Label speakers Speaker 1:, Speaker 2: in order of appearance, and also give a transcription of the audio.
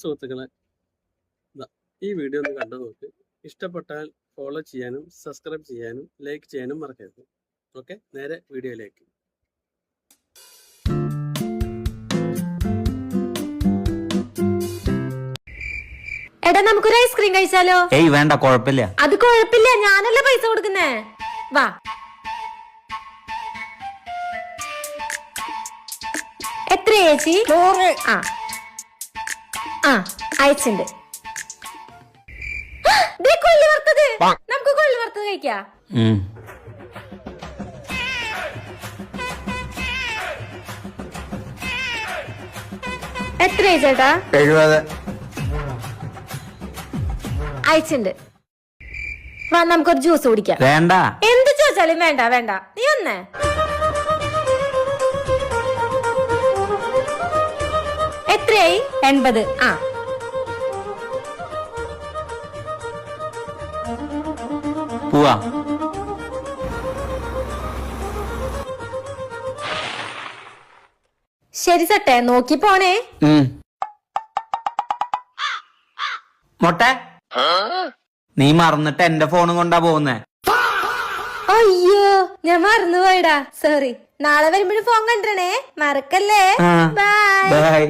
Speaker 1: സുഹൃത്തുക്കളെ, ഈ വീഡിയോ ഒന്ന് കണ്ടു നോക്ക്. ഇഷ്ടപ്പെട്ടാൽ ഫോളോ ചെയ്യാനും സബ്സ്ക്രൈബ് ചെയ്യാനും ലൈക്ക് ചെയ്യാനും മറക്കരുത്. ഓക്കെ, നേരെ വീഡിയോയിലേക്ക്.
Speaker 2: എടാ, നമുക്കൊരു ഐസ്ക്രീം കഴിച്ചാലോ?
Speaker 3: ഏയ് വേണ്ട, കുഴപ്പമില്ല.
Speaker 2: അത് കുഴപ്പമില്ല, ഞാനല്ലേ പൈസ കൊടുക്കുന്നേ. വാ. എത്ര ചേച്ചി? 100. അയച്ചുണ്ട്. കൊള്ളി വറുത്തത്, നമുക്ക് കൊള്ളി വറുത്തത് കഴിക്കാം. എത്ര ചേട്ടാ?
Speaker 3: 70.
Speaker 2: അയച്ചുണ്ട്. വാ, നമുക്കൊരു ജ്യൂസ് കുടിക്കാം.
Speaker 3: വേണ്ട.
Speaker 2: എന്ത് ചോദിച്ചാലും വേണ്ട വേണ്ട. നീ വന്നേ. എത്രയായി? 80.
Speaker 3: പോവാ.
Speaker 2: ശരി സട്ടെ, നോക്കി പോണേ.
Speaker 3: മൊട്ടെ, നീ മറന്നിട്ട് എന്റെ ഫോണും കൊണ്ടാ പോകുന്നേ.
Speaker 2: അയ്യോ, ഞാൻ മറന്നുപോയടാ, സോറി. നാളെ വരുമ്പോഴും ഫോൺ കണ്ടേ, മറക്കല്ലേ. ബൈ.